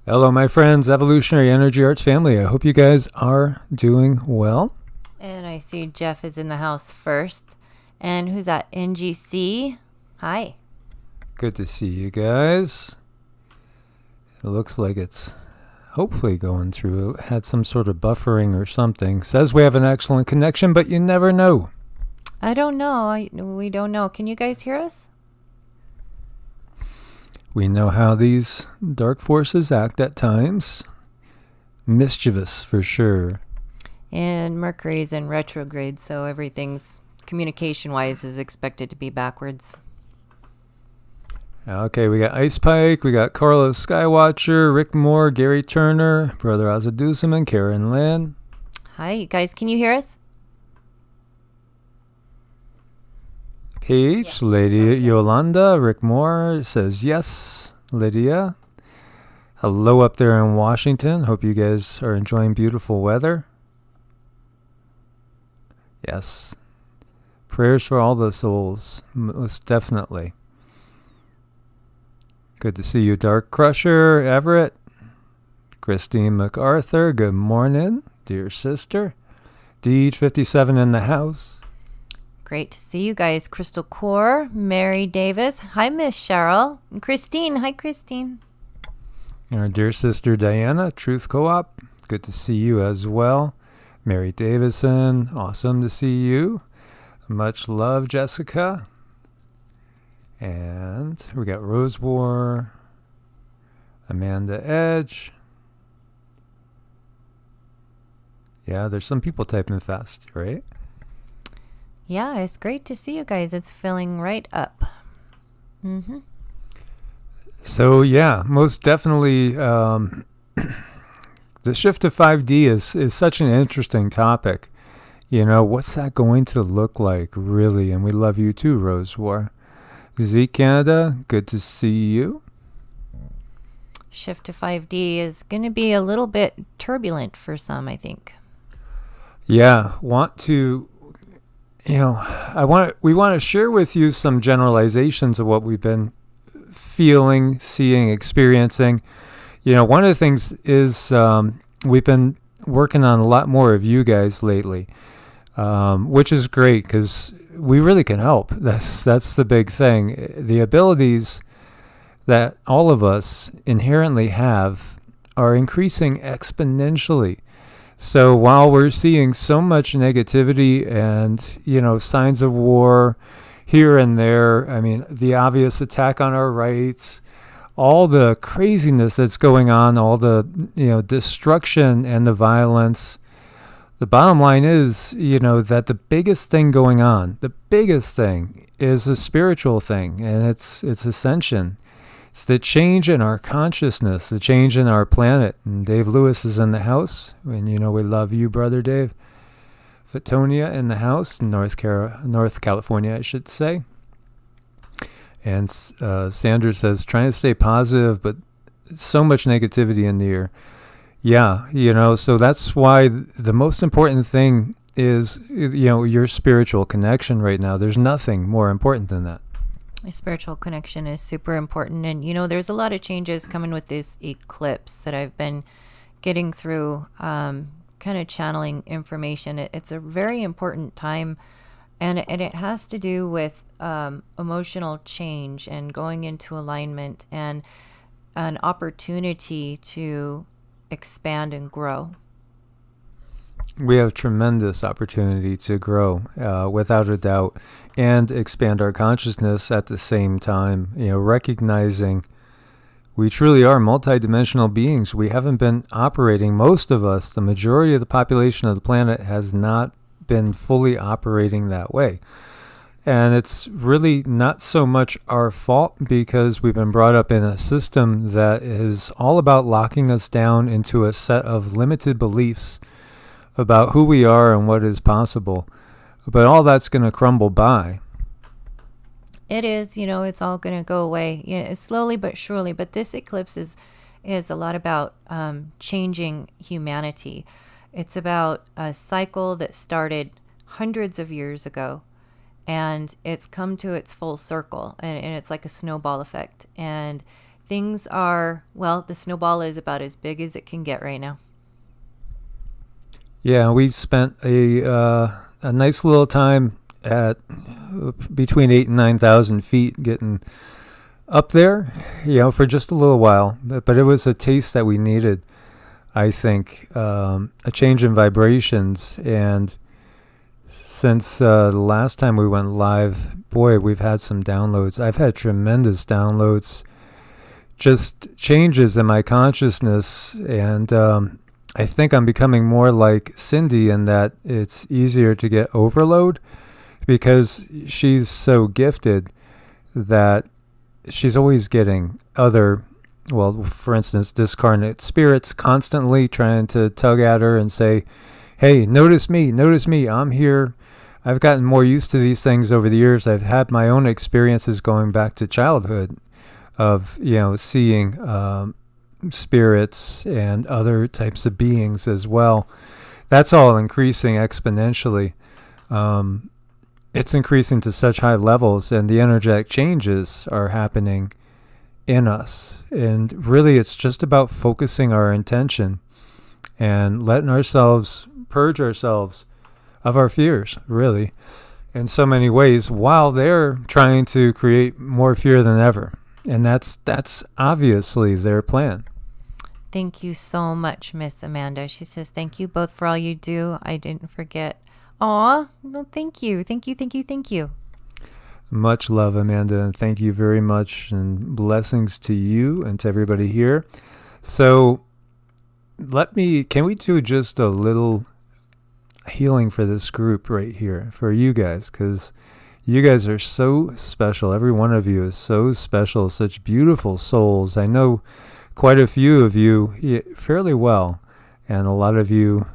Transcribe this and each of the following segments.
Hello, my friends, Evolutionary Energy Arts family. I hope you guys are doing well. And I see Jeff is in the house first. And who's that? NGC. Hi. Good to see you guys. It looks like it's hopefully going through. It had some sort of buffering or something. Says we have an excellent connection, but you never know. I don't know. We don't know. Can you guys hear us? We know how these dark forces act at times. Mischievous for sure. And Mercury's in retrograde, so everything's communication-wise is expected to be backwards. Okay, we got Ice Pike, we got Carlos Skywatcher, Rick Moore, Gary Turner, Brother Azadusaman, Karen Lynn. Hi, you guys. Can you hear us? Paige, Yes. Lady Okay. Yolanda, Rick Moore says yes. Lydia, hello up there in Washington. Hope you guys are enjoying beautiful weather. Yes. Prayers for all the souls, most definitely. Good to see you, Dark Crusher, Everett. Christine MacArthur, good morning, dear sister. Deej57 in the house. Great to see you guys. Crystal Core, Mary Davis. Hi, Miss Cheryl. And Christine. Hi, Christine. Our dear sister Diana, Truth Co-op, good to see you as well. Mary Davison, awesome to see you. Much love, Jessica. And we got Rose War, Amanda Edge. Yeah, there's some people typing fast, right? Yeah, it's great to see you guys. It's filling right up. So yeah, most definitely the shift to 5D is such an interesting topic. You know, what's that going to look like, really? And we love you too, Rose War. Zeke Canada, good to see you. Shift to 5D is going to be a little bit turbulent for some, I think. Yeah, we want to share with you some generalizations of what we've been feeling, seeing, experiencing. You know, one of the things is we've been working on a lot more of you guys lately, which is great because we really can help. That's the big thing. The abilities that all of us inherently have are increasing exponentially. So while we're seeing so much negativity and, signs of war here and there, I mean, the obvious attack on our rights, all the craziness that's going on, all the, destruction and the violence, the bottom line is, that the biggest thing going on, the biggest thing is a spiritual thing, and it's ascension. It's the change in our consciousness, the change in our planet. And Dave Lewis is in the house. And we love you, brother Dave. Fatonia in the house, North California, I should say. And Sandra says, trying to stay positive, but so much negativity in the air. Yeah, so that's why the most important thing is, your spiritual connection right now. There's nothing more important than that. A spiritual connection is super important. And, there's a lot of changes coming with this eclipse that I've been getting through, kind of channeling information. It's a very important time. And it has to do with emotional change and going into alignment and an opportunity to expand and grow. We have tremendous opportunity to grow, without a doubt, and expand our consciousness at the same time, recognizing we truly are multidimensional beings. We haven't been operating, most of us, the majority of the population of the planet has not been fully operating that way. And it's really not so much our fault because we've been brought up in a system that is all about locking us down into a set of limited beliefs about who we are and what is possible. But all that's going to crumble by. It is, it's all going to go away, slowly but surely. But this eclipse is a lot about changing humanity. It's about a cycle that started hundreds of years ago, and it's come to its full circle, and it's like a snowball effect. And things are, well, the snowball is about as big as it can get right now. Yeah, we spent a nice little time at between 8 and 9,000 feet getting up there, for just a little while. But it was a taste that we needed, I think, a change in vibrations. And since the last time we went live, boy, we've had some downloads. I've had tremendous downloads, just changes in my consciousness. And I think I'm becoming more like Cindy in that it's easier to get overload because she's so gifted that she's always getting other, well, for instance, discarnate spirits constantly trying to tug at her and say, hey, notice me, I'm here. I've gotten more used to these things over the years. I've had my own experiences going back to childhood of, seeing spirits and other types of beings as well. That's all increasing exponentially. It's increasing to such high levels, and the energetic changes are happening in us. And really, it's just about focusing our intention and letting ourselves purge ourselves of our fears, really, in so many ways, while they're trying to create more fear than ever. And that's obviously their plan. Thank you so much, Miss Amanda. She says, thank you both for all you do. I didn't forget. Aw, no, thank you. Thank you. Much love, Amanda, and thank you very much, and blessings to you and to everybody here. So can we do just a little healing for this group right here, for you guys, because you guys are so special. Every one of you is so special, such beautiful souls. I know quite a few of you fairly well, and a lot of you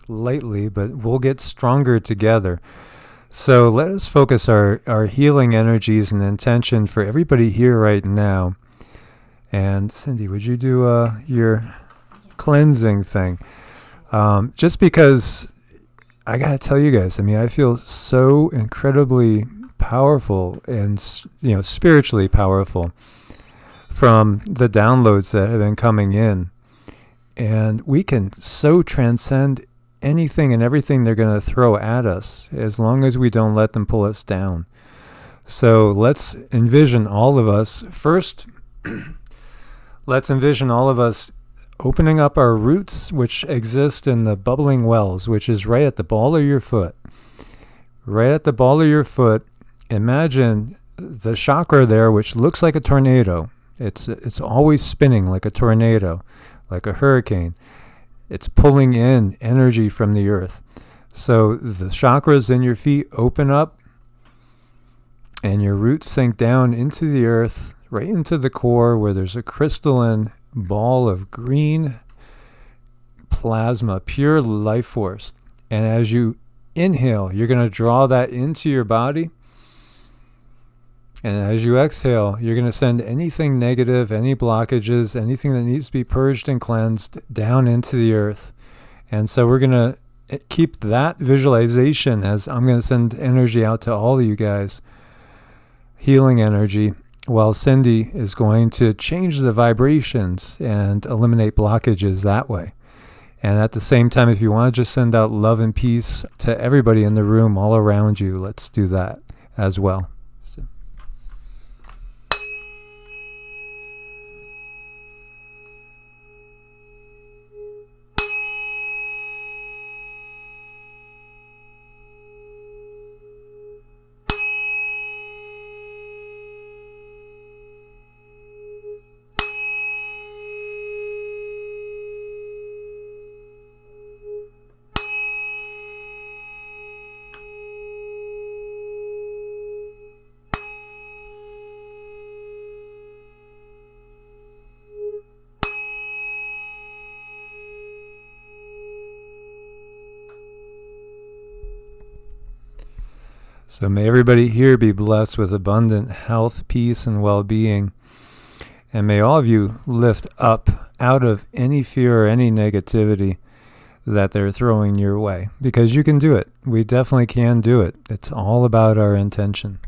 lately, but we'll get stronger together. So let us focus our healing energies and intention for everybody here right now. And Cindy, would you do your cleansing thing? Just because I gotta tell you guys, I feel so incredibly powerful and spiritually powerful from the downloads that have been coming in, and we can so transcend anything and everything they're going to throw at us as long as we don't let them pull us down. So let's envision all of us first. Let's envision all of us opening up our roots, which exist in the bubbling wells, which is right at the ball of your foot. Right at the ball of your foot, imagine the chakra there, which looks like a tornado. It's always spinning like a tornado, like a hurricane. It's pulling in energy from the earth. So the chakras in your feet open up, and your roots sink down into the earth, right into the core, where there's a crystalline ball of green plasma, pure life force. And as you inhale, you're going to draw that into your body. And as you exhale, you're going to send anything negative, any blockages, anything that needs to be purged and cleansed down into the earth. And so we're going to keep that visualization as I'm going to send energy out to all of you guys, healing energy, while Cindy is going to change the vibrations and eliminate blockages that way. And at the same time, if you want to just send out love and peace to everybody in the room all around you, let's do that as well. So may everybody here be blessed with abundant health, peace, and well-being. And may all of you lift up out of any fear or any negativity that they're throwing your way. Because you can do it. We definitely can do it. It's all about our intention.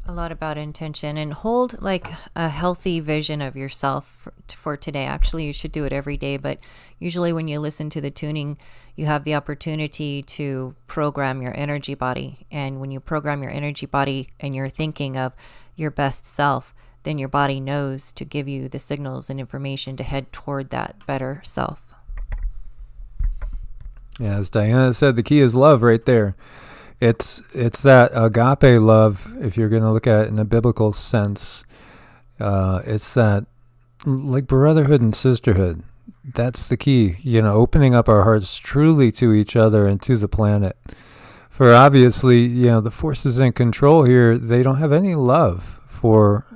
a lot about intention, and hold like a healthy vision of yourself for today. Actually, you should do it every day, but usually when you listen to the tuning, you have the opportunity to program your energy body. And when you program your energy body and you're thinking of your best self, then your body knows to give you the signals and information to head toward that better self. Yeah, as Diana said, the key is love right there. It's that agape love, if you're going to look at it in a biblical sense. It's that like brotherhood and sisterhood. That's the key, opening up our hearts truly to each other and to the planet. For obviously, the forces in control here, they don't have any love for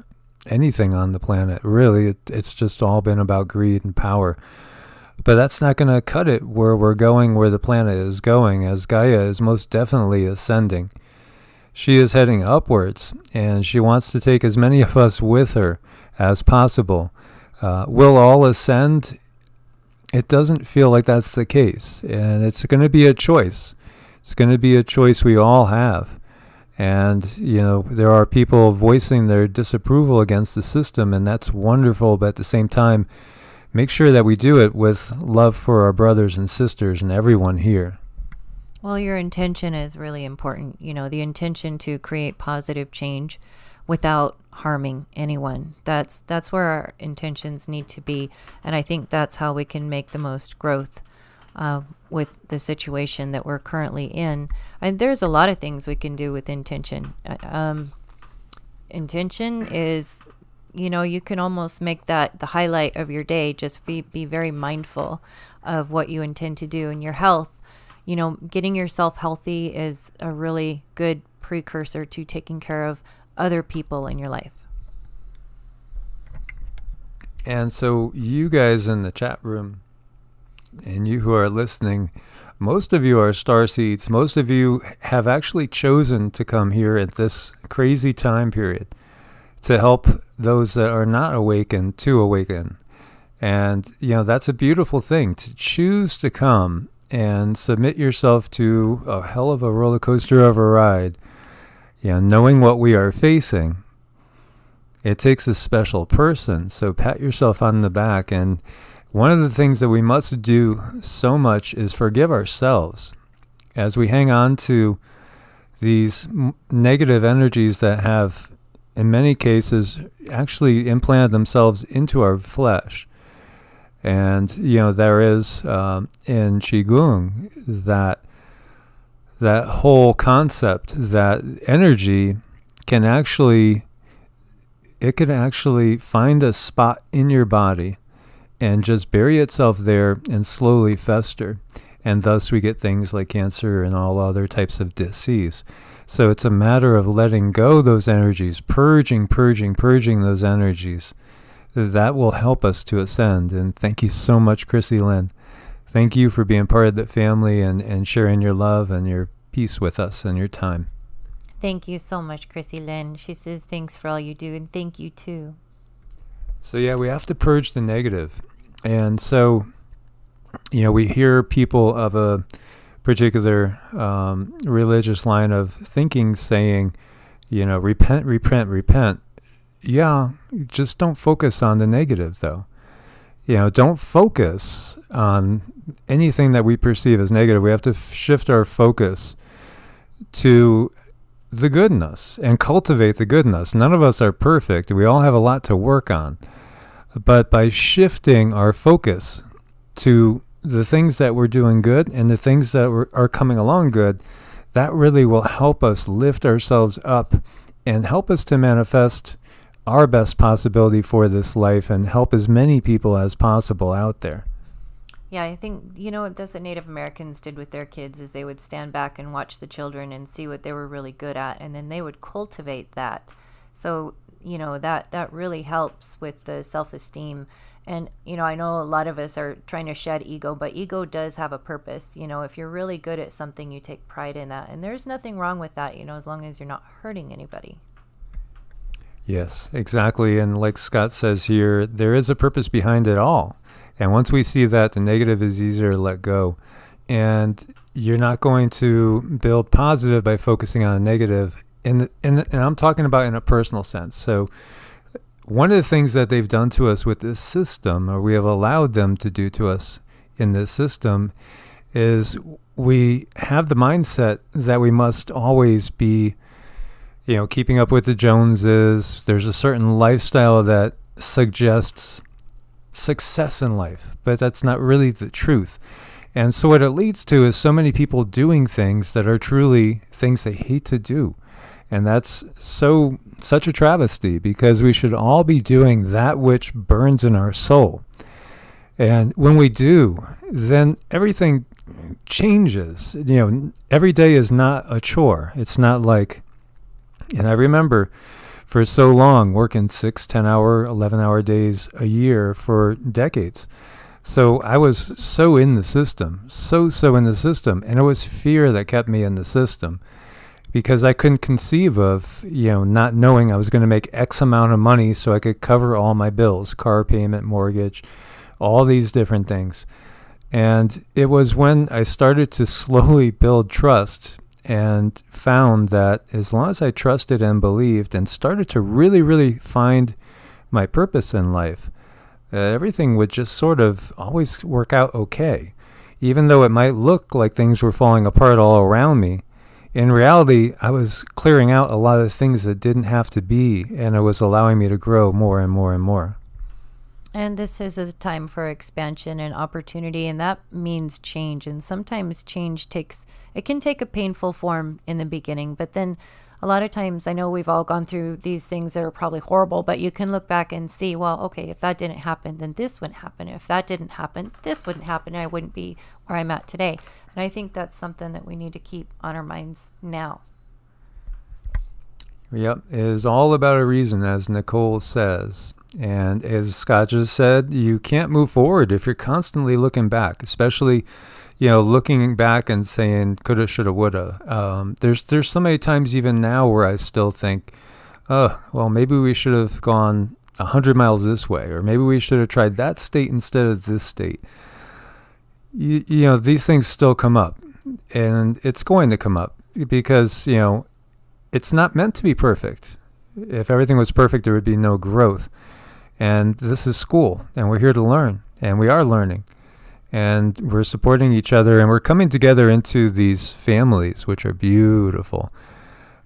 anything on the planet. Really, it's just all been about greed and power. But that's not going to cut it where we're going, where the planet is going, as Gaia is most definitely ascending. She is heading upwards, and she wants to take as many of us with her as possible. Will all ascend? It doesn't feel like that's the case, and it's going to be a choice. It's going to be a choice we all have. And, there are people voicing their disapproval against the system, and that's wonderful, but at the same time, make sure that we do it with love for our brothers and sisters and everyone here. Well, your intention is really important. The intention to create positive change without harming anyone. That's where our intentions need to be. And I think that's how we can make the most growth with the situation that we're currently in. And there's a lot of things we can do with intention. Intention is... you can almost make that the highlight of your day. Just be very mindful of what you intend to do. And your health, getting yourself healthy is a really good precursor to taking care of other people in your life. And so you guys in the chat room and you who are listening, most of you are starseeds. Most of you have actually chosen to come here at this crazy time period to help those that are not awakened to awaken. And, that's a beautiful thing, to choose to come and submit yourself to a hell of a roller coaster of a ride. Knowing what we are facing, it takes a special person. So pat yourself on the back. And one of the things that we must do so much is forgive ourselves as we hang on to these negative energies that have, in many cases, actually implanted themselves into our flesh. And, there is in QiGong that whole concept that energy can actually find a spot in your body and just bury itself there and slowly fester. And thus we get things like cancer and all other types of disease. So it's a matter of letting go those energies, purging those energies. That will help us to ascend. And thank you so much, Chrissy Lynn. Thank you for being part of the family and sharing your love and your peace with us and your time. Thank you so much, Chrissy Lynn. She says thanks for all you do, and thank you too. So we have to purge the negative. And so, we hear people of a particular religious line of thinking saying, repent. Yeah, just don't focus on the negative, though. Don't focus on anything that we perceive as negative. We have to shift our focus to the goodness and cultivate the goodness. None of us are perfect. We all have a lot to work on. But by shifting our focus to the things that we're doing good and the things that are coming along good, that really will help us lift ourselves up and help us to manifest our best possibility for this life and help as many people as possible out there. Yeah, I think, that's what Native Americans did with their kids is they would stand back and watch the children and see what they were really good at, and then they would cultivate that. So, that really helps with the self-esteem. And, I know a lot of us are trying to shed ego, but ego does have a purpose. If you're really good at something, you take pride in that. And there's nothing wrong with that, as long as you're not hurting anybody. Yes, exactly. And like Scott says here, there is a purpose behind it all. And once we see that, the negative is easier to let go. And you're not going to build positive by focusing on a negative and I'm talking about in a personal sense. So one of the things that they've done to us with this system, or we have allowed them to do to us in this system, is we have the mindset that we must always be, keeping up with the Joneses. There's a certain lifestyle that suggests success in life, but that's not really the truth. And so what it leads to is so many people doing things that are truly things they hate to do. And that's such a travesty, because we should all be doing that which burns in our soul. And when we do, then everything changes. Every day is not a chore. It's not like, and I remember for so long working 6, 10-hour, 11-hour days a year for decades. So I was so in the system, so in the system. And it was fear that kept me in the system, because I couldn't conceive of, not knowing I was going to make X amount of money so I could cover all my bills, car payment, mortgage, all these different things. And it was when I started to slowly build trust and found that as long as I trusted and believed and started to really, really find my purpose in life, everything would just sort of always work out okay. Even though it might look like things were falling apart all around me, in reality, I was clearing out a lot of things that didn't have to be, and it was allowing me to grow more and more and more. And this is a time for expansion and opportunity, and that means change. And sometimes change can take a painful form in the beginning, but then a lot of times, I know we've all gone through these things that are probably horrible, but you can look back and see, well, okay, if that didn't happen, then this wouldn't happen. If that didn't happen, this wouldn't happen, and I wouldn't be where I'm at today. And I think that's something that we need to keep on our minds now. Yep, it is all about a reason, as Nicole says. And as Scott just said, you can't move forward if you're constantly looking back, especially, looking back and saying coulda, shoulda, woulda. There's so many times even now where I still think, well, maybe we should have gone 100 miles this way, or maybe we should have tried that state instead of this state. These things still come up, and it's going to come up because, it's not meant to be perfect. If everything was perfect, there would be no growth. And this is school, and we're here to learn, and we are learning. And we're supporting each other, and we're coming together into these families, which are beautiful.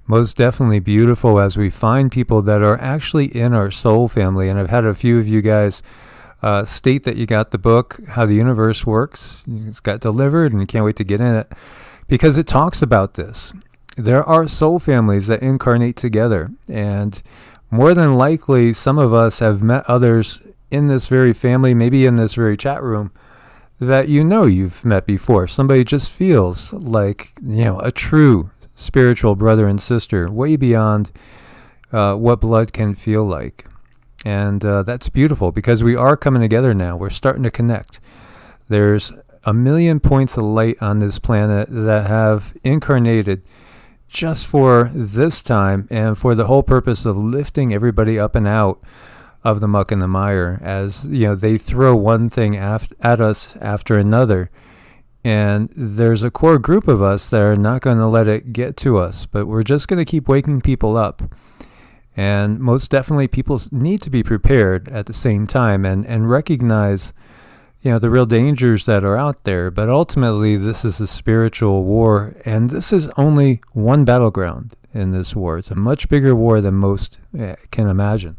Most definitely beautiful, as we find people that are actually in our soul family. And I've had a few of you guys state that you got the book, How the Universe Works. It's got delivered, and you can't wait to get in it, because it talks about this. There are soul families that incarnate together, and more than likely, some of us have met others in this very family, maybe in this very chat room, that you've met before. Somebody just feels like, a true spiritual brother and sister, way beyond what blood can feel like. And that's beautiful, because we are coming together now. We're starting to connect. There's a million points of light on this planet that have incarnated just for this time and for the whole purpose of lifting everybody up and out of the muck and the mire, as they throw one thing at us after another. And there's a core group of us that are not going to let it get to us, but we're just going to keep waking people up. And most definitely, people need to be prepared at the same time and recognize the real dangers that are out there. But ultimately, this is a spiritual war, and this is only one battleground in this war. It's a much bigger war than most can imagine.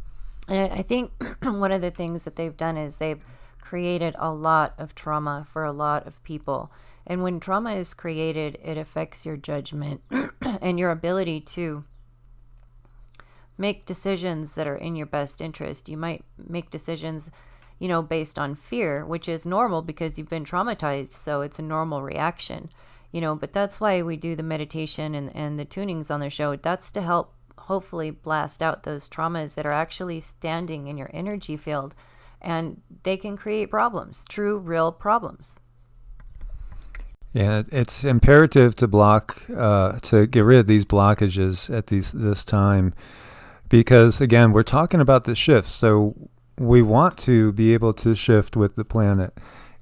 And I think one of the things that they've done is they've created a lot of trauma for a lot of people. And when trauma is created, it affects your judgment and your ability to make decisions that are in your best interest. You might make decisions based on fear, which is normal because you've been traumatized. So it's a normal reaction, but that's why we do the meditation and the tunings on the show. That's to help hopefully blast out those traumas that are actually standing in your energy field, and they can create problems, true, real problems. Yeah, it's imperative to to get rid of these blockages at this time, because again, we're talking about the shift. So we want to be able to shift with the planet.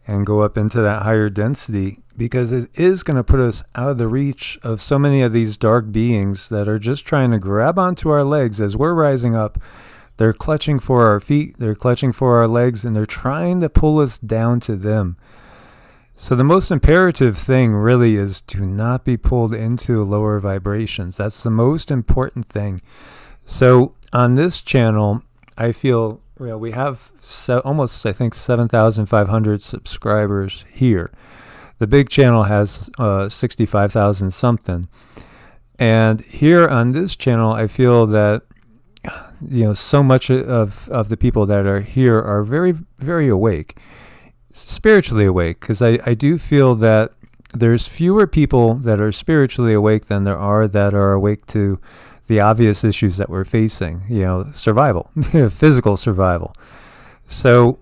and go up into that higher density, because it is going to put us out of the reach of so many of these dark beings that are just trying to grab onto our legs as we're rising up. They're clutching for our feet, they're clutching for our legs, and they're trying to pull us down to them. So the most imperative thing really is do not be pulled into lower vibrations. That's the most important thing. So on this channel, I feel we have almost, I think, 7,500 subscribers here. The big channel has 65,000 something. And here on this channel, I feel that so much of the people that are here are very, very awake, spiritually awake, because I do feel that there's fewer people that are spiritually awake than there are that are awake to the obvious issues that we're facing, survival, physical survival. So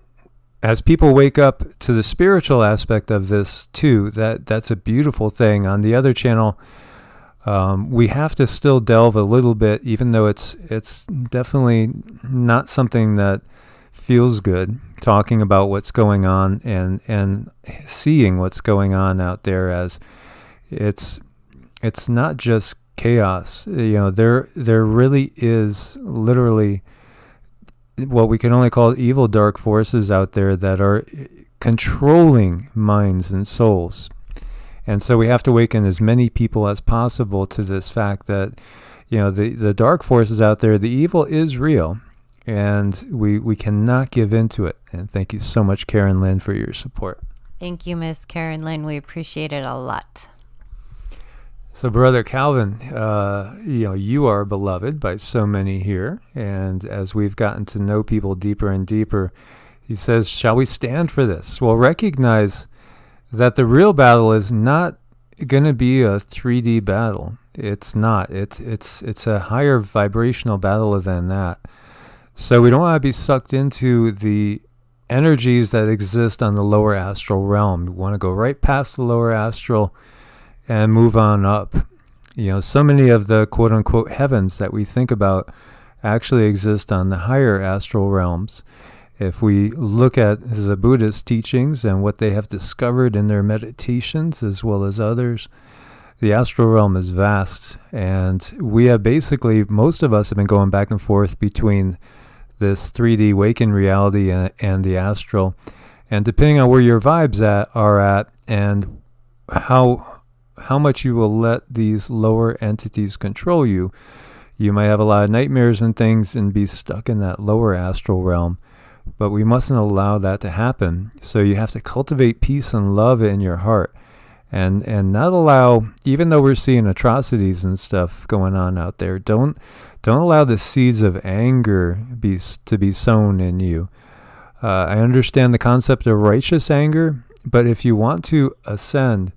as people wake up to the spiritual aspect of this too, that's a beautiful thing. On the other channel, we have to still delve a little bit, even though it's definitely not something that feels good, talking about what's going on and seeing what's going on out there, as it's not just chaos. There really is literally what we can only call evil dark forces out there that are controlling minds and souls. And so we have to awaken as many people as possible to this fact that, the dark forces out there, the evil is real, and we cannot give into it. And thank you so much, Karen Lynn, for your support. Thank you, Miss Karen Lynn. We appreciate it a lot. So, Brother Calvin, you are beloved by so many here. And as we've gotten to know people deeper and deeper, he says, shall we stand for this? Well, recognize that the real battle is not going to be a 3D battle. It's not. It's a higher vibrational battle than that. So we don't want to be sucked into the energies that exist on the lower astral realm. We want to go right past the lower astral and move on up. So many of the quote-unquote heavens that we think about actually exist on the higher astral realms. If we look at the Buddhist teachings and what they have discovered in their meditations, as well as others, the astral realm is vast. And we have basically, most of us have been going back and forth between this 3D waking reality and the astral. And depending on where your vibes are at and how much you will let these lower entities control you, you might have a lot of nightmares and things and be stuck in that lower astral realm. But we mustn't allow that to happen. So you have to cultivate peace and love in your heart, and not allow, even though we're seeing atrocities and stuff going on out there, don't allow the seeds of anger to be sown in you. I understand the concept of righteous anger, but if you want to ascend,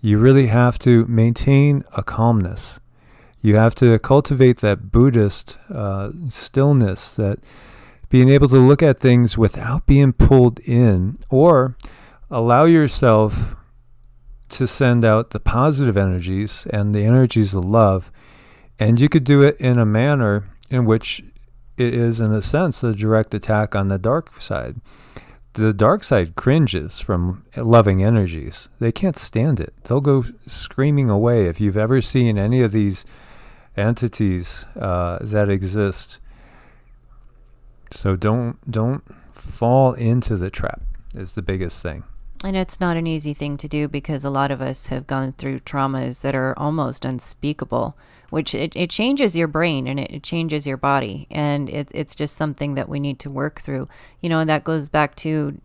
you really have to maintain a calmness. You have to cultivate that Buddhist stillness, that being able to look at things without being pulled in, or allow yourself to send out the positive energies and the energies of love. And you could do it in a manner in which it is, in a sense, a direct attack on the dark side. The dark side cringes from loving energies. They can't stand it. They'll go screaming away. If you've ever seen any of these entities that exist, so don't fall into the trap is the biggest thing. And it's not an easy thing to do, because a lot of us have gone through traumas that are almost unspeakable, which it changes your brain and it changes your body. And it's just something that we need to work through. And that goes back to,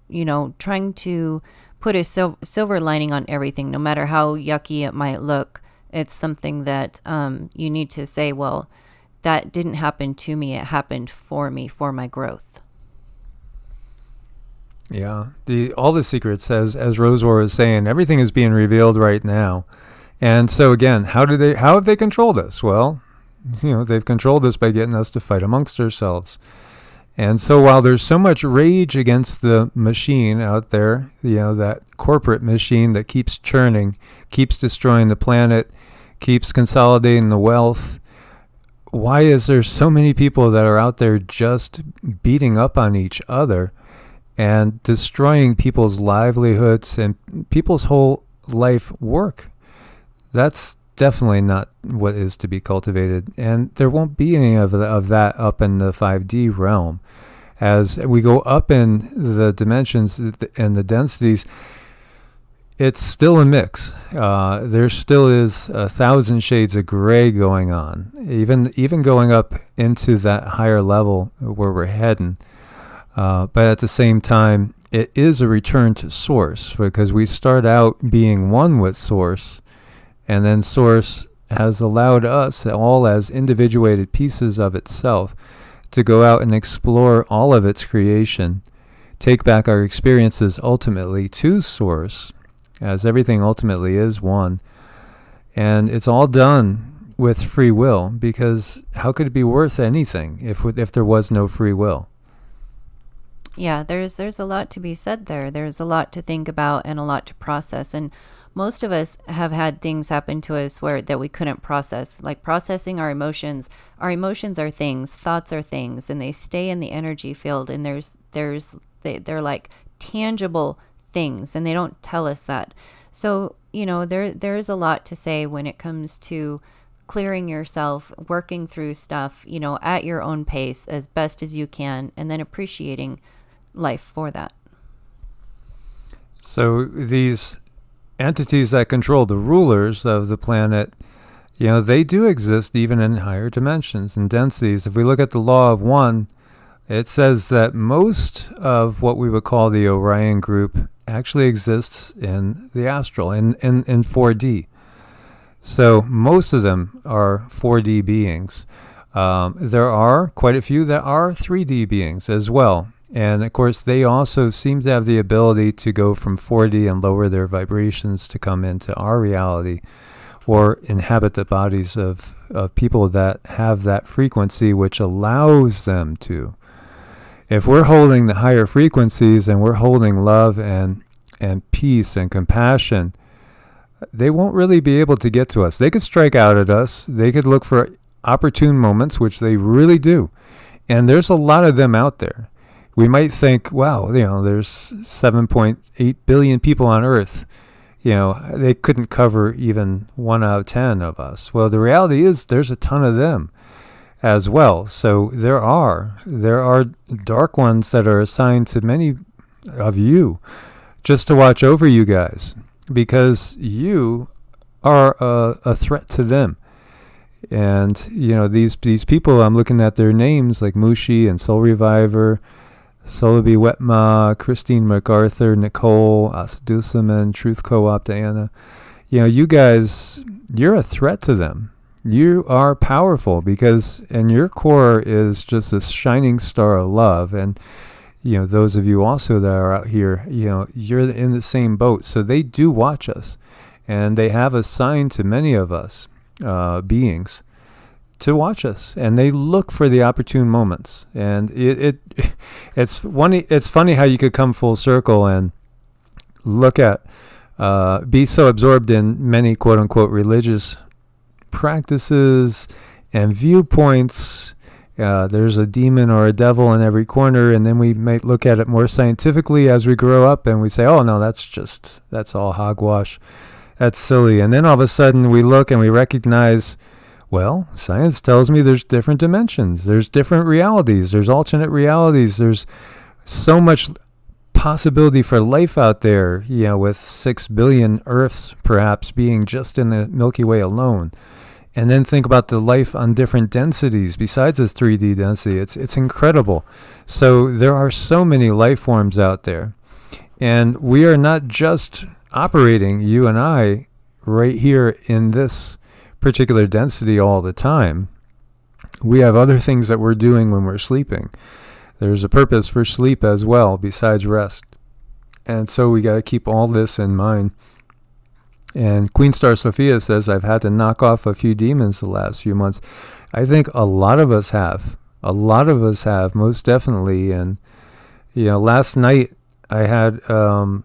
trying to put a silver lining on everything, no matter how yucky it might look. It's something that you need to say, well, that didn't happen to me. It happened for me, for my growth. Yeah. All the secrets, as Rosewar was saying, everything is being revealed right now. And so again, how have they controlled us? Well, they've controlled us by getting us to fight amongst ourselves. And so while there's so much rage against the machine out there, that corporate machine that keeps churning, keeps destroying the planet, keeps consolidating the wealth, why is there so many people that are out there just beating up on each other and destroying people's livelihoods and people's whole life work. That's definitely not what is to be cultivated, and there won't be any of that up in the 5D realm. As we go up in the dimensions and the densities, it's still a mix. There still is 1,000 shades of gray going on, even going up into that higher level where we're heading. But at the same time, it is a return to source, because we start out being one with source, and then source has allowed us, all as individuated pieces of itself, to go out and explore all of its creation, take back our experiences ultimately to source, as everything ultimately is one. And it's all done with free will, because how could it be worth anything if there was no free will? Yeah, there's a lot to be said there. There's a lot to think about and a lot to process. And most of us have had things happen to us that we couldn't process, like processing our emotions. Our emotions are things, thoughts are things, and they stay in the energy field. And they're like tangible things, and they don't tell us that. So, there's a lot to say when it comes to clearing yourself, working through stuff, at your own pace as best as you can, and then appreciating life for that. So these entities that control the rulers of the planet, they do exist even in higher dimensions and densities. If we look at the law of one, it says that most of what we would call the Orion group actually exists in the astral, in 4D. So most of them are 4D beings. There are quite a few that are 3D beings as well. And of course, they also seem to have the ability to go from 4D and lower their vibrations to come into our reality, or inhabit the bodies of people that have that frequency, which allows them to. If we're holding the higher frequencies and we're holding love and peace and compassion, they won't really be able to get to us. They could strike out at us. They could look for opportune moments, which they really do. And there's a lot of them out there. We might think, wow, there's 7.8 billion people on Earth. They couldn't cover even 1 out of 10 of us. Well, the reality is there's a ton of them as well. So there are dark ones that are assigned to many of you just to watch over you guys, because you are a threat to them. And, these people, I'm looking at their names like Mushi and Soul Reviver, Solabi Wetma, Christine MacArthur, Nicole, Asadusaman, Truth Co-op, Diana. You guys, you're a threat to them. You are powerful because, and your core is just this shining star of love. And, those of you also that are out here, you're in the same boat. So they do watch us, and they have assigned to many of us beings to watch us, and they look for the opportune moments. And it's funny how you could come full circle and look at be so absorbed in many quote unquote religious practices and viewpoints. There's a demon or a devil in every corner, and then we might look at it more scientifically as we grow up, and we say, oh no, that's all hogwash, that's silly. And then all of a sudden we look and we recognize, well, science tells me there's different dimensions, there's different realities, there's alternate realities, there's so much possibility for life out there, with 6 billion Earths perhaps being just in the Milky Way alone. And then think about the life on different densities besides this 3D density. It's incredible. So there are so many life forms out there. And we are not just operating, you and I, right here in this particular density all the time. We have other things that we're doing when we're sleeping. There's a purpose for sleep as well besides rest. And so we got to keep all this in mind. And Queen Star Sophia says, I've had to knock off a few demons the last few months. I think a lot of us have. A lot of us have, most definitely. And, last night I had the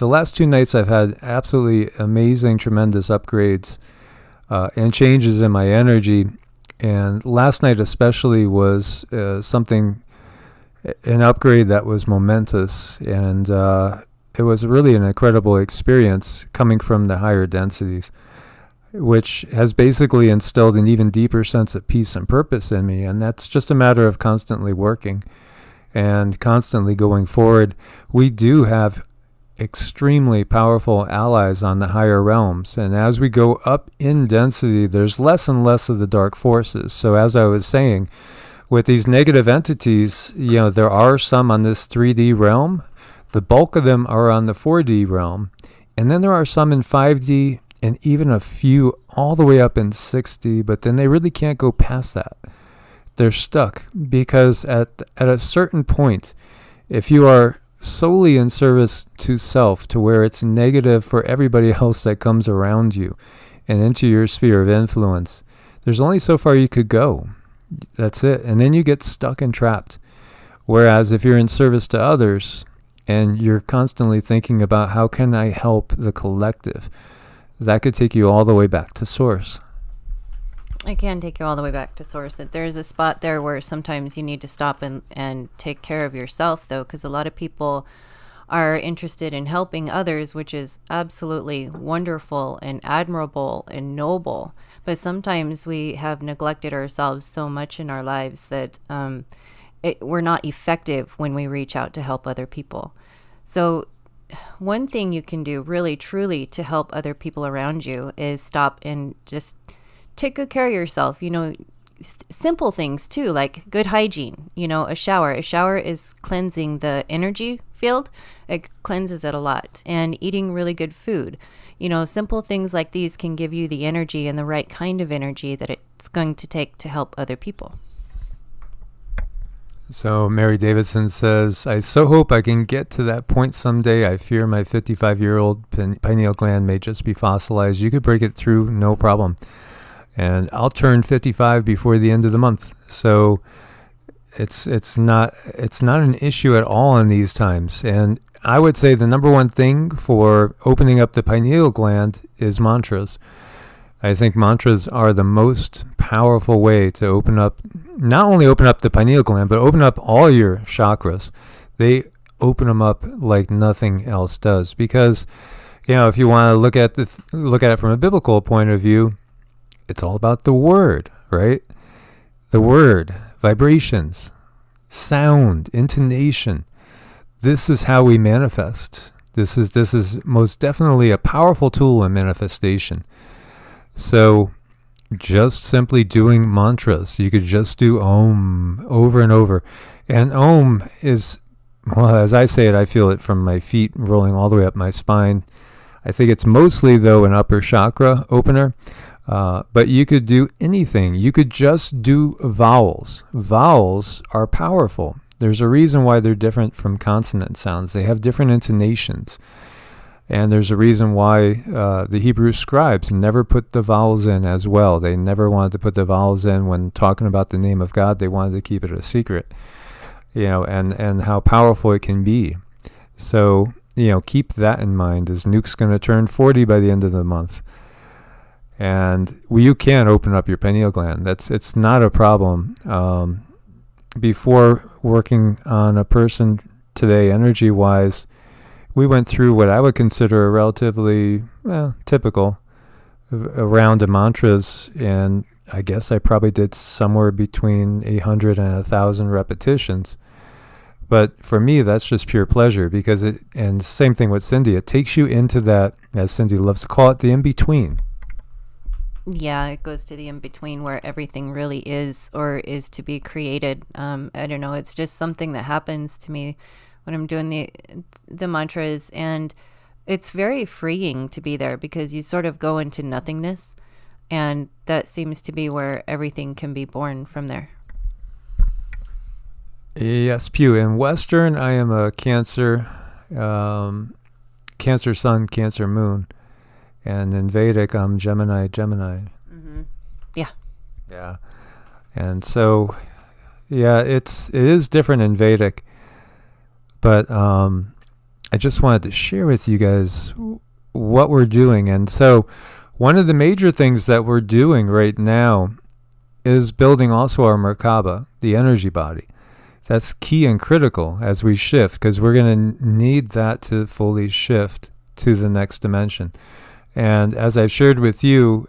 last 2 nights I've had absolutely amazing, tremendous upgrades and changes in my energy. And last night especially was something an upgrade that was momentous, and it was really an incredible experience coming from the higher densities, which has basically instilled an even deeper sense of peace and purpose in me. And that's just a matter of constantly working and constantly going forward. We do have extremely powerful allies on the higher realms, and as we go up in density, there's less and less of the dark forces. So as I was saying, with these negative entities, there are some on this 3D realm. The bulk of them are on the 4D realm, and then there are some in 5D, and even a few all the way up in 6D, but then they really can't go past that. They're stuck, because at a certain point, if you are solely in service to self, to where it's negative for everybody else that comes around you and into your sphere of influence, there's only so far you could go. That's it. And then you get stuck and trapped. Whereas if you're in service to others and you're constantly thinking about how can I help the collective, that could take you all the way back to source. I can take you all the way back to source. There's a spot there where sometimes you need to stop and take care of yourself, though, because a lot of people are interested in helping others, which is absolutely wonderful and admirable and noble. But sometimes we have neglected ourselves so much in our lives that we're not effective when we reach out to help other people. So one thing you can do really, truly to help other people around you is stop and just take good care of yourself. Simple things too, like good hygiene, a shower. A shower is cleansing the energy field. It cleanses it a lot. And eating really good food. Simple things like these can give you the energy and the right kind of energy that it's going to take to help other people. So Mary Davidson says, I so hope I can get to that point someday. I fear my 55-year-old pineal gland may just be fossilized. You could break it through, no problem. And I'll turn 55 before the end of the month. So it's not an issue at all in these times. And I would say the number one thing for opening up the pineal gland is mantras. I think mantras are the most powerful way to not only open up the pineal gland, but open up all your chakras. They open them up like nothing else does. Because, if you want to look at it from a biblical point of view, it's all about the word, right? The word, vibrations, sound, intonation. This is how we manifest. This is most definitely a powerful tool in manifestation. So just simply doing mantras. You could just do Om over and over. And Om is, well, as I say it, I feel it from my feet rolling all the way up my spine. I think it's mostly, though, an upper chakra opener. But you could do anything. You could just do vowels. Vowels are powerful. There's a reason why they're different from consonant sounds. They have different intonations. And there's a reason why the Hebrew scribes never put the vowels in as well. They never wanted to put the vowels in when talking about the name of God. They wanted to keep it a secret, and how powerful it can be. So, keep that in mind, as Nuke's going to turn 40 by the end of the month. And you can open up your pineal gland. It's not a problem. Before working on a person today, energy-wise, we went through what I would consider a relatively typical round of mantras, and I guess I probably did somewhere between 800 and 1,000 repetitions. But for me, that's just pure pleasure, because and same thing with Cindy, it takes you into that, as Cindy loves to call it, the in-between. Yeah, it goes to the in-between where everything really is or is to be created. I don't know, it's just something that happens to me when I'm doing the mantras, and it's very freeing to be there, because you sort of go into nothingness, and that seems to be where everything can be born from there. Yes, Pew. In Western, I am a Cancer, Cancer Sun, Cancer Moon. And in Vedic, I'm Gemini. Mm-hmm. Yeah. Yeah. And so, it is different in Vedic. But I just wanted to share with you guys what we're doing. And so one of the major things that we're doing right now is building also our Merkaba, the energy body. That's key and critical as we shift, because we're going to need that to fully shift to the next dimension. And as I've shared with you,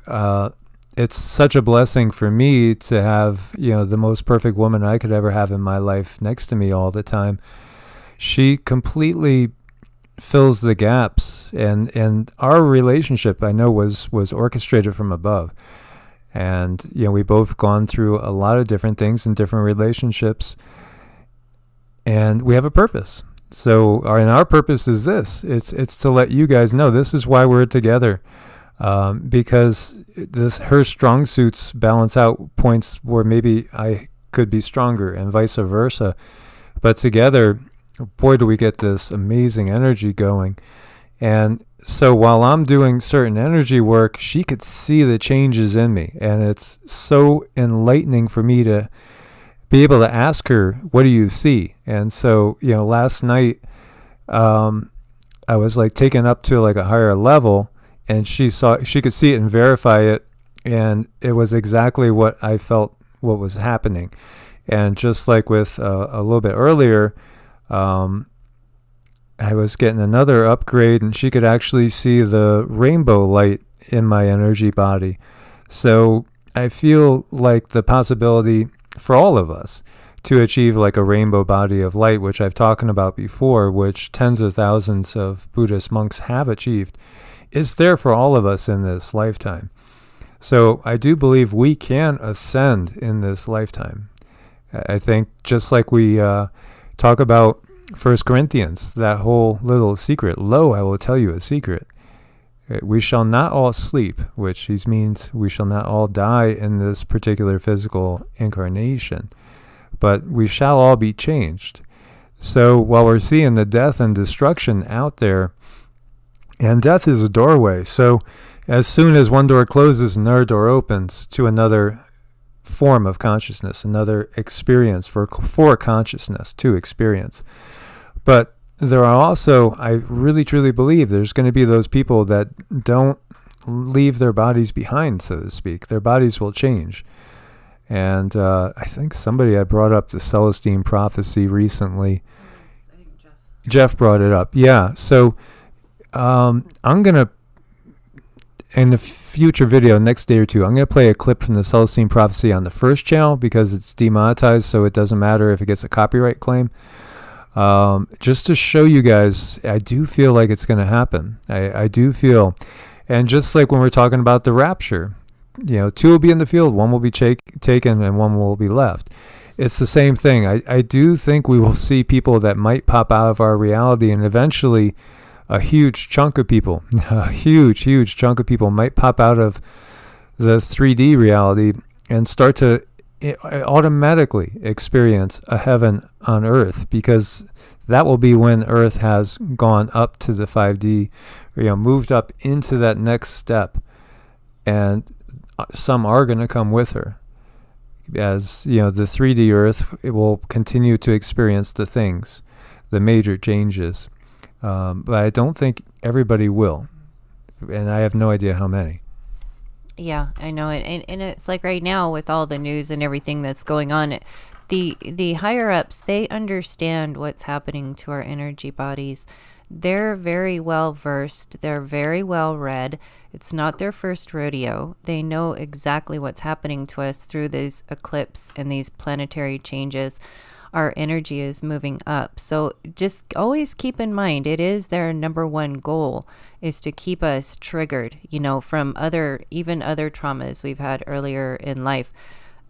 it's such a blessing for me to have, the most perfect woman I could ever have in my life next to me all the time. She completely fills the gaps, and our relationship, I know, was orchestrated from above. And we both gone through a lot of different things in different relationships, and we have a purpose. So our purpose is this. It's to let you guys know this is why we're together, because her strong suits balance out points where maybe I could be stronger, and vice versa. But together, boy, do we get this amazing energy going. And so while I'm doing certain energy work, she could see the changes in me. And it's so enlightening for me to be able to ask her, what do you see? And so, last night, I was like taken up to like a higher level, and she could see it and verify it. And it was exactly what I felt, what was happening. And just like with a little bit earlier, I was getting another upgrade, and she could actually see the rainbow light in my energy body. So I feel like the possibility for all of us to achieve like a rainbow body of light, which I've talked about before, which tens of thousands of Buddhist monks have achieved, is there for all of us in this lifetime. So I do believe we can ascend in this lifetime. I think just like we talk about 1 Corinthians, that whole little secret, lo, I will tell you a secret. We shall not all sleep, which means we shall not all die in this particular physical incarnation, but we shall all be changed. So while we're seeing the death and destruction out there, and death is a doorway, so as soon as one door closes, another door opens to another form of consciousness, another experience for consciousness to experience. But there are also, I really truly believe there's going to be those people that don't leave their bodies behind, so to speak. Their bodies will change. And I think somebody had brought up the Celestine prophecy recently. Yes, I think Jeff brought it up. Yeah. So I'm going to, in the future video, next day or two, I'm going to play a clip from the Celestine prophecy on the first channel because it's demonetized, so it doesn't matter if it gets a copyright claim. Just to show you guys, I do feel like it's going to happen. I do feel, and just like when we're talking about the rapture, two will be in the field, one will be taken, and one will be left. It's the same thing. I do think we will see people that might pop out of our reality, and eventually a huge chunk of people, huge chunk of people might pop out of the 3D reality and start to automatically experience a heaven on earth, because that will be when earth has gone up to the 5D, moved up into that next step, and some are going to come with her. As the 3D earth, it will continue to experience the things, the major changes, but I don't think everybody will, and I have no idea how many. Yeah, I know it. And it's like right now with all the news and everything that's going on, the higher ups, they understand what's happening to our energy bodies. They're very well versed. They're very well read. It's not their first rodeo. They know exactly what's happening to us through these eclipses and these planetary changes. Our energy is moving up. So just always keep in mind, it is their number one goal is to keep us triggered, from other traumas we've had earlier in life.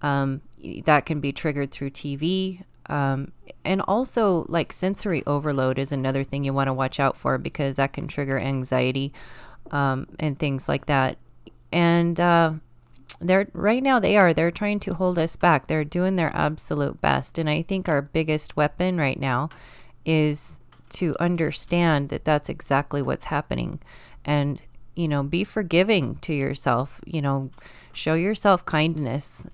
That can be triggered through TV. And also like sensory overload is another thing you want to watch out for, because that can trigger anxiety, and things like that. And, they're trying to hold us back. They're doing their absolute best. And I think our biggest weapon right now is to understand that that's exactly what's happening. And, be forgiving to yourself, show yourself kindness,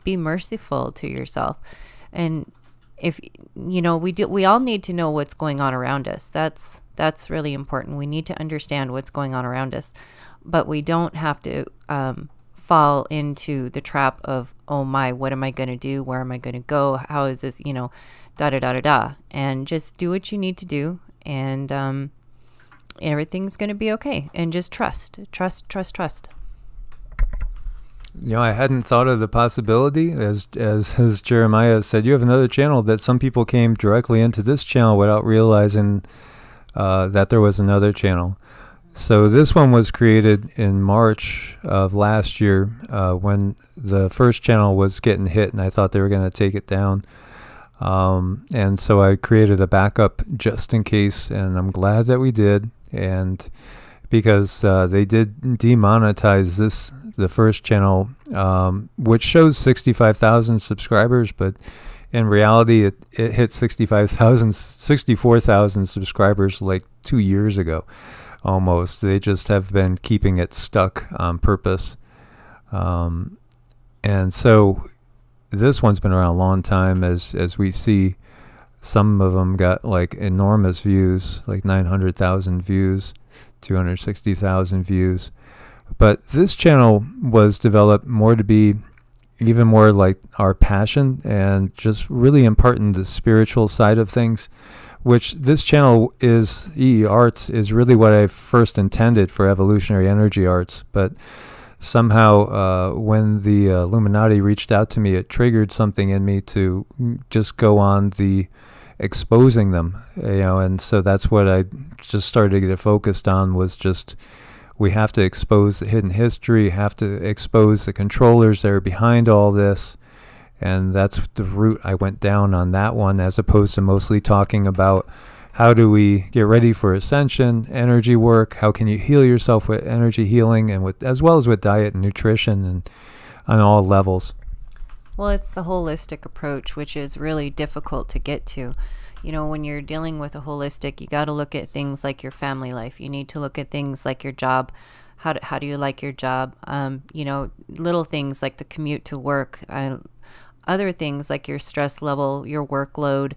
be merciful to yourself. And if, we all need to know what's going on around us. That's really important. We need to understand what's going on around us, but we don't have to, fall into the trap of, oh my, what am I going to do? Where am I going to go? How is this, da da da da da. And just do what you need to do, and everything's going to be okay. And just trust. I hadn't thought of the possibility, as Jeremiah said, you have another channel, that some people came directly into this channel without realizing that there was another channel. So this one was created in March of last year when the first channel was getting hit, and I thought they were going to take it down. And so I created a backup just in case, and I'm glad that we did. And because they did demonetize the first channel, which shows 65,000 subscribers, but in reality, it hit 64,000 subscribers like 2 years ago, almost. They just have been keeping it stuck on purpose. And so this one's been around a long time, as we see. Some of them got like enormous views, like 900,000 views, 260,000 views. But this channel was developed more to be even more like our passion and just really imparting the spiritual side of things, which this channel is, EEARTS, is really what I first intended for Evolutionary Energy Arts. But somehow when the Illuminati reached out to me, it triggered something in me to just go on the exposing them, and so that's what I just started to get focused on, was just, we have to expose the hidden history, have to expose the controllers that are behind all this. And that's the route I went down on that one, as opposed to mostly talking about how do we get ready for ascension, energy work, how can you heal yourself with energy healing, and with, as well as with diet and nutrition, and on all levels. Well, it's the holistic approach, which is really difficult to get to. When you're dealing with a holistic, you got to look at things like your family life. You need to look at things like your job. How do you like your job? Little things like the commute to work, other things like your stress level, your workload,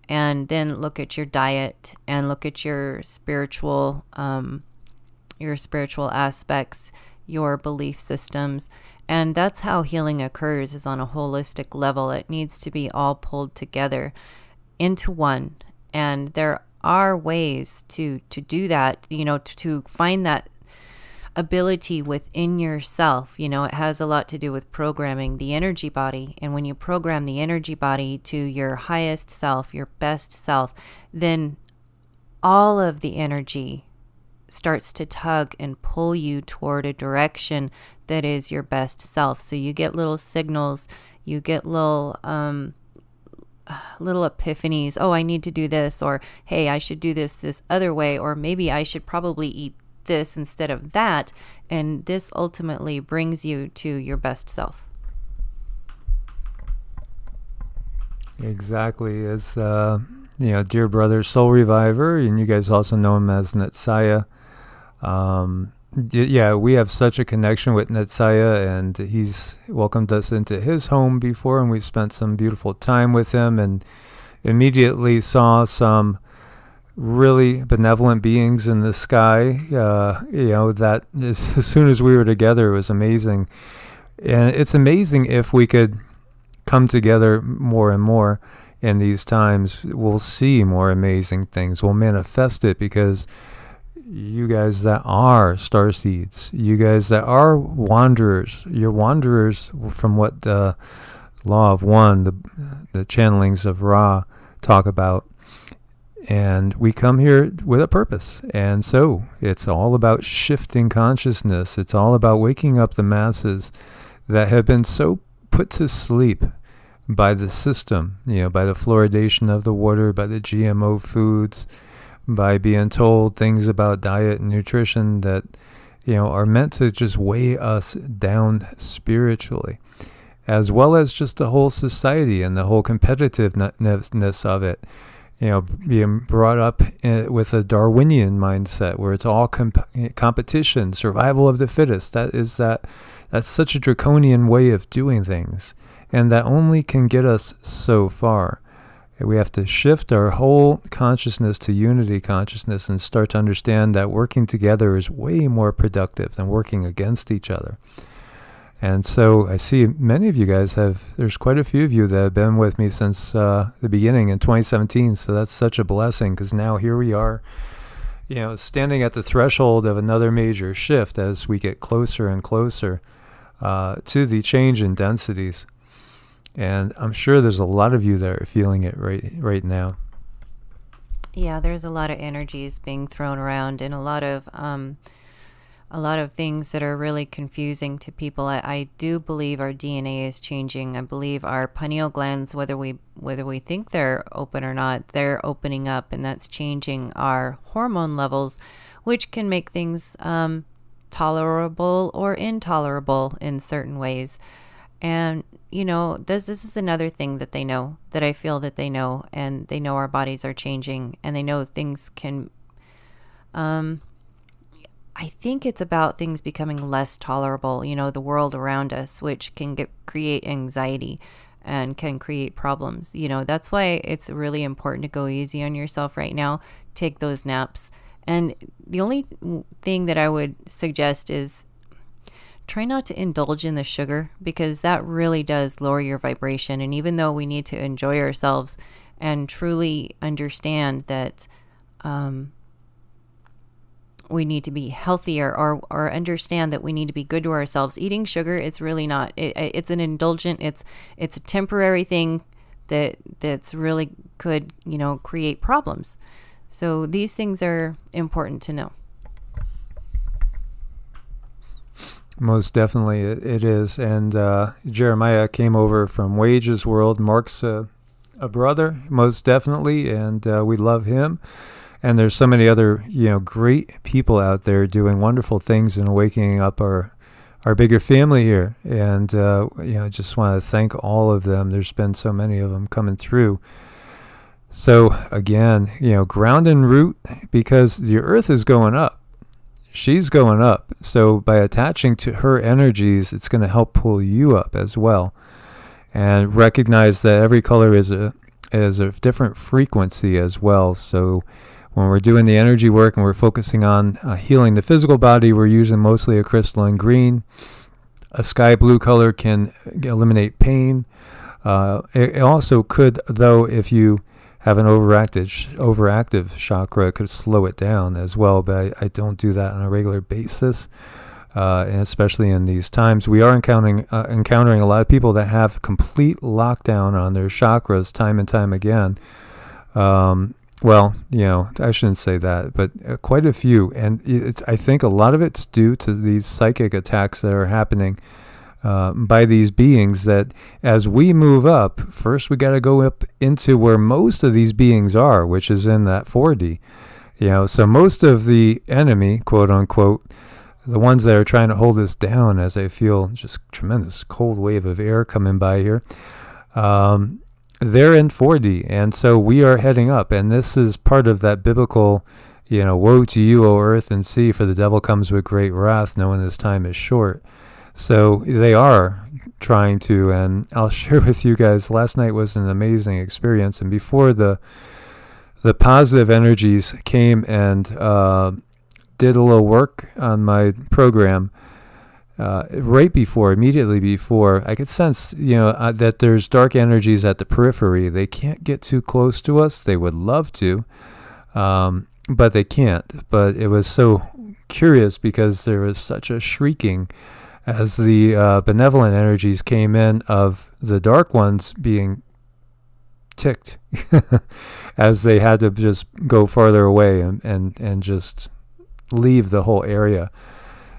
and then look at your diet and look at your spiritual aspects, your belief systems. And that's how healing occurs, is on a holistic level. It needs to be all pulled together into one. And there are ways to do that, to find that ability within yourself. It has a lot to do with programming the energy body. And when you program the energy body to your highest self, your best self, then all of the energy starts to tug and pull you toward a direction that is your best self. So you get little signals, you get little epiphanies. Oh, I need to do this, or hey, I should do this other way, or maybe I should probably eat this instead of that. And this ultimately brings you to your best self. Exactly. As dear brother Soul Reviver, and you guys also know him as Netsaya. We have such a connection with Netsaya, and he's welcomed us into his home before, and we spent some beautiful time with him, and immediately saw some really benevolent beings in the sky. That is, as soon as we were together, it was amazing. And it's amazing if we could come together more and more in these times. We'll see more amazing things. We'll manifest it, because you guys that are star seeds, you guys that are wanderers, you're wanderers from what the law of one, the channelings of Ra talk about. And we come here with a purpose. And so it's all about shifting consciousness. It's all about waking up the masses that have been so put to sleep by the system, by the fluoridation of the water, by the GMO foods, by being told things about diet and nutrition that, are meant to just weigh us down spiritually, as well as just the whole society and the whole competitiveness of it. Being brought up with a Darwinian mindset where it's all competition, survival of the fittest. That's such a draconian way of doing things, and that only can get us so far. We have to shift our whole consciousness to unity consciousness and start to understand that working together is way more productive than working against each other. And so I see many of you guys there's quite a few of you that have been with me since the beginning in 2017. So that's such a blessing, because now here we are, standing at the threshold of another major shift as we get closer and closer to the change in densities. And I'm sure there's a lot of you that are feeling it right now. Yeah, there's a lot of energies being thrown around, and a lot of things that are really confusing to people. I do believe our DNA is changing. I believe our pineal glands, whether we think they're open or not, they're opening up, and that's changing our hormone levels, which can make things tolerable or intolerable in certain ways. And this is another thing that they know, that I feel that they know, and they know our bodies are changing, and they know things can I think it's about things becoming less tolerable, the world around us, which can create anxiety and can create problems. That's why it's really important to go easy on yourself right now. Take those naps. And the only thing that I would suggest is try not to indulge in the sugar, because that really does lower your vibration. And even though we need to enjoy ourselves and truly understand that we need to be healthier, or understand that we need to be good to ourselves, eating sugar is really not. It's an indulgent. It's a temporary thing that's really could create problems. So these things are important to know. Most definitely it is. And Jeremiah came over from Wage's world. Mark's a brother, most definitely, and we love him. And there's so many other, great people out there doing wonderful things and waking up our bigger family here. And, just want to thank all of them. There's been so many of them coming through. So again, ground and root, because the earth is going up. She's going up. So by attaching to her energies, it's going to help pull you up as well. And recognize that every color is a different frequency as well. So when we're doing the energy work and we're focusing on healing the physical body, we're using mostly a crystalline green. A sky blue color can eliminate pain. It also could, though, if you have an overactive chakra, it could slow it down as well, but I don't do that on a regular basis. And especially in these times, we are encountering a lot of people that have complete lockdown on their chakras time and time again. Well, I shouldn't say that, but quite a few. And I think a lot of it's due to these psychic attacks that are happening by these beings, that as we move up, first we got to go up into where most of these beings are, which is in that 4D. So most of the enemy, quote unquote, the ones that are trying to hold us down, as I feel just tremendous cold wave of air coming by here, they're in 4D, and so we are heading up. And this is part of that biblical, woe to you, O earth and sea, for the devil comes with great wrath, knowing his time is short. So they are trying to, and I'll share with you guys, last night was an amazing experience. And before the positive energies came and did a little work on my program, immediately before, I could sense, that there's dark energies at the periphery. They can't get too close to us. They would love to, but they can't. But it was so curious, because there was such a shrieking as the benevolent energies came in, of the dark ones being ticked as they had to just go farther away and just leave the whole area.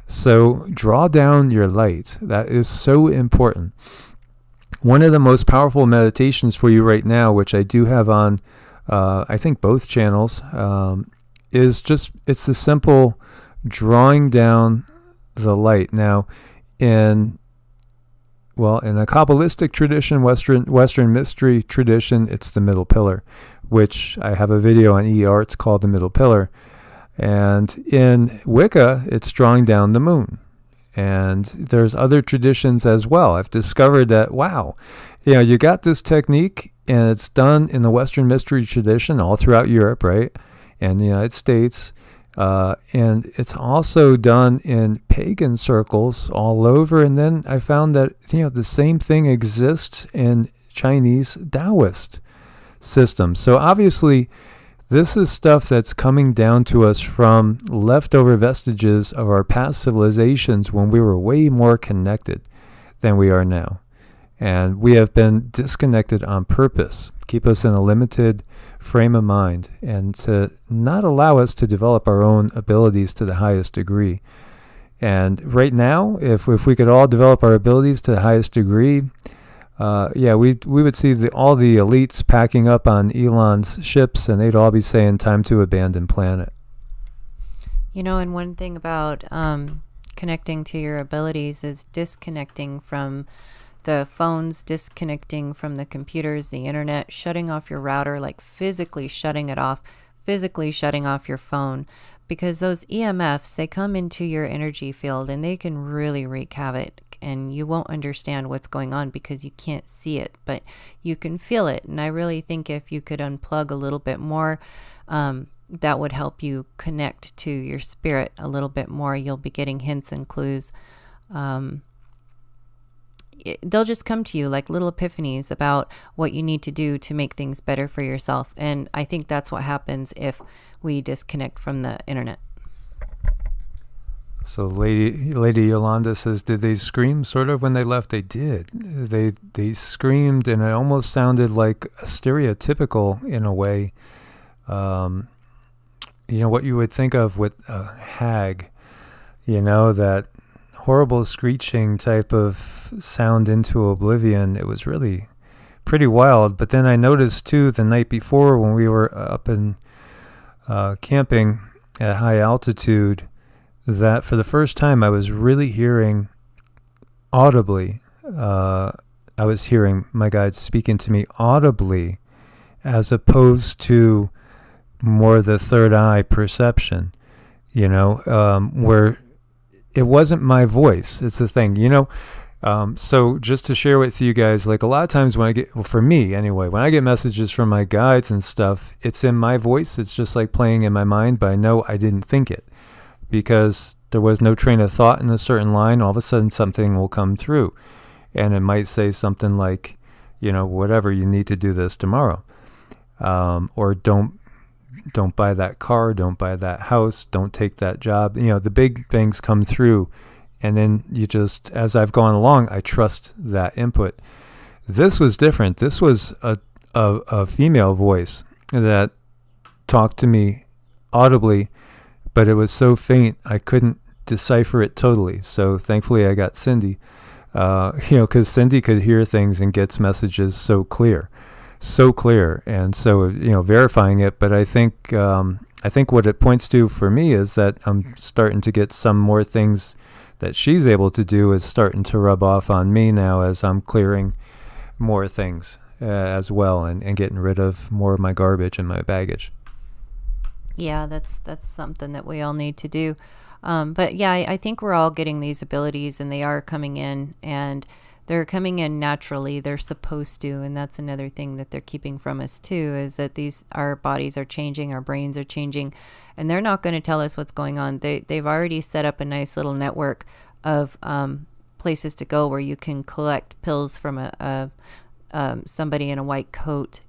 So draw down your light. That is so important. One of the most powerful meditations for you right now, which I do have on, I think both channels, it's the simple drawing down the light. Now, in a Kabbalistic tradition, Western mystery tradition, it's the middle pillar, which I have a video on EEARTS called The Middle Pillar. And in Wicca, it's drawing down the moon. And there's other traditions as well. I've discovered that, wow, you got this technique, and it's done in the Western mystery tradition all throughout Europe, right? And the United States. And it's also done in pagan circles all over. And then I found that, the same thing exists in Chinese Taoist systems. So obviously, this is stuff that's coming down to us from leftover vestiges of our past civilizations when we were way more connected than we are now. And we have been disconnected on purpose, keep us in a limited frame of mind, and to not allow us to develop our own abilities to the highest degree. And right now, if we could all develop our abilities to the highest degree, we would see all the elites packing up on Elon's ships, and they'd all be saying, time to abandon planet. And one thing about connecting to your abilities is disconnecting from the phones, disconnecting from the computers, the internet, shutting off your router, like physically shutting it off, physically shutting off your phone, because those EMFs, they come into your energy field and they can really wreak havoc, and you won't understand what's going on because you can't see it, but you can feel it. And I really think if you could unplug a little bit more, that would help you connect to your spirit a little bit more. You'll be getting hints and clues. They'll just come to you like little epiphanies about what you need to do to make things better for yourself. And I think that's what happens if we disconnect from the internet. So Lady Yolanda says, did they scream sort of when they left? They did. They screamed, and it almost sounded like stereotypical in a way. What you would think of with a hag, that horrible screeching type of sound into oblivion. It was really pretty wild. But then I noticed too the night before when we were up in camping at high altitude, that for the first time I was really hearing audibly. I was hearing my guide speaking to me audibly, as opposed to more the third eye perception, where it wasn't my voice. It's the thing, so just to share with you guys, like a lot of times for me anyway, when I get messages from my guides and stuff, it's in my voice. It's just like playing in my mind, but I know I didn't think it because there was no train of thought in a certain line. All of a sudden something will come through, and it might say something like, whatever, you need to do this tomorrow. Or don't buy that car, don't buy that house, don't take that job. The big things come through, and then you just, as I've gone along, I trust that input. This was different. This was a female voice that talked to me audibly, but it was so faint I couldn't decipher it totally. So thankfully I got Cindy, because Cindy could hear things and gets messages so clear. And so, verifying it. But I think what it points to for me is that I'm starting to get some more things that she's able to do is starting to rub off on me now as I'm clearing more things as well, and getting rid of more of my garbage and my baggage. Yeah, that's something that we all need to do. But yeah, I think we're all getting these abilities, and they are coming in, and they're coming in naturally. They're supposed to, and that's another thing that they're keeping from us too, is that our bodies are changing, our brains are changing, and they're not going to tell us what's going on. They've already set up a nice little network of places to go where you can collect pills from somebody in a white coat,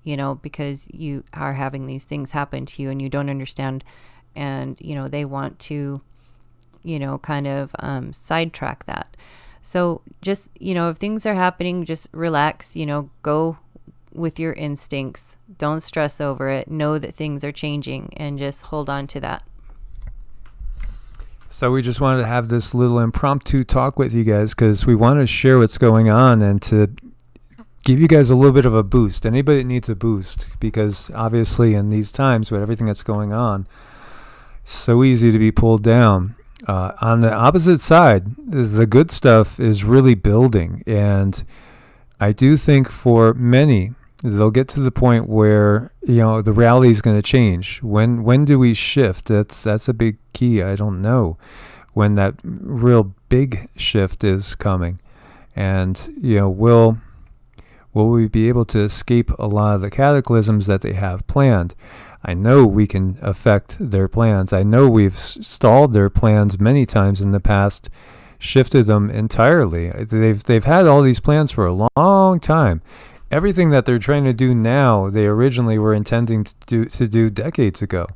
because you are having these things happen to you and you don't understand, and they want to kind of sidetrack that. So just, if things are happening, just relax, go with your instincts. Don't stress over it. Know that things are changing and just hold on to that. So we just wanted to have this little impromptu talk with you guys because we want to share what's going on and to give you guys a little bit of a boost. Anybody that needs a boost, because obviously in these times with everything that's going on, it's so easy to be pulled down. On the opposite side, the good stuff is really building. And I do think for many, they'll get to the point where, the reality is going to change. When do we shift? That's a big key. I don't know when that real big shift is coming. And, will we be able to escape a lot of the cataclysms that they have planned? I know we can affect their plans. I know we've stalled their plans many times in the past, shifted them entirely. They've had all these plans for a long time. Everything that they're trying to do now, they originally were intending to do decades ago.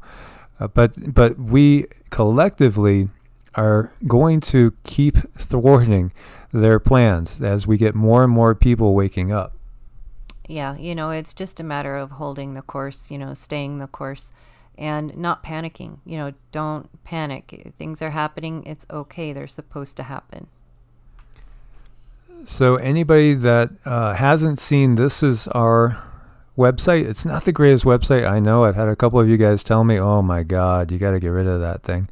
But we collectively are going to keep thwarting their plans as we get more and more people waking up. Yeah, it's just a matter of holding the course, staying the course and not panicking. Don't panic. Things are happening. It's okay. They're supposed to happen. So anybody that hasn't seen, this is our website. It's not the greatest website. I know. I've had a couple of you guys tell me, oh my God, you got to get rid of that thing.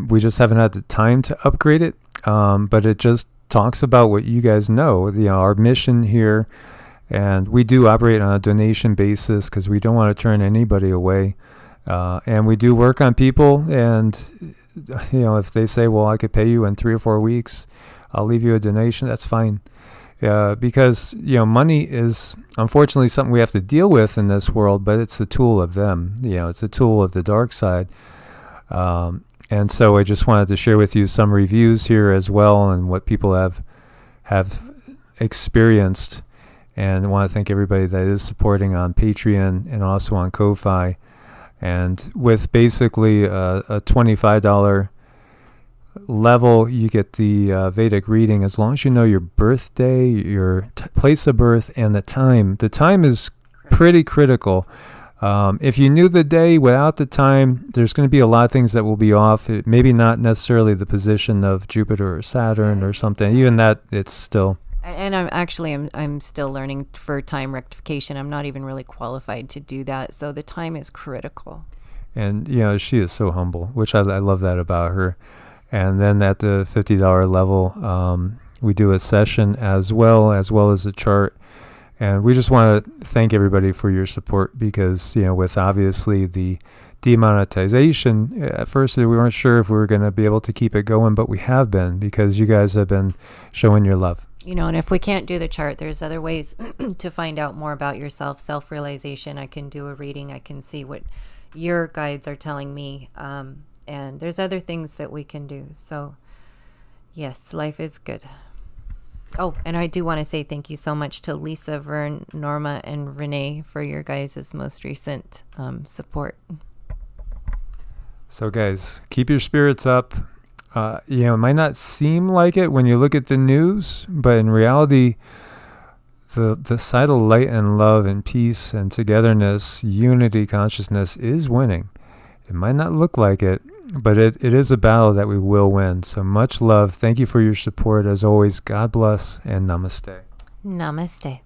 We just haven't had the time to upgrade it. But it just talks about what you guys know, our mission here. And we do operate on a donation basis because we don't want to turn anybody away. And we do work on people. And, if they say, well, I could pay you in 3 or 4 weeks, I'll leave you a donation, that's fine. Because, money is unfortunately something we have to deal with in this world, but it's a tool of them. It's a tool of the dark side. And so I just wanted to share with you some reviews here as well and what people have experienced. And I want to thank everybody that is supporting on Patreon and also on Ko-Fi. And with basically a $25 level, you get the Vedic reading as long as you know your birthday, your place of birth, and the time. The time is pretty critical. If you knew the day without the time, there's going to be a lot of things that will be off. Maybe not necessarily the position of Jupiter or Saturn or something. Even that, it's still... And I'm still learning for time rectification. I'm not even really qualified to do that. So the time is critical. And, she is so humble, which I love that about her. And then at the $50 level, we do a session as well as a chart. And we just want to thank everybody for your support because, with obviously the demonetization, at first we weren't sure if we were going to be able to keep it going, but we have been because you guys have been showing your love. And if we can't do the chart, there's other ways to find out more about yourself, self-realization. I can do a reading. I can see what your guides are telling me. And there's other things that we can do. So, yes, life is good. Oh, and I do want to say thank you so much to Lisa, Vern, Norma, and Renee for your guys' most recent support. So, guys, keep your spirits up. It might not seem like it when you look at the news, but in reality, the side of light and love and peace and togetherness, unity, consciousness is winning. It might not look like it, but it is a battle that we will win. So much love. Thank you for your support. As always, God bless and namaste. Namaste.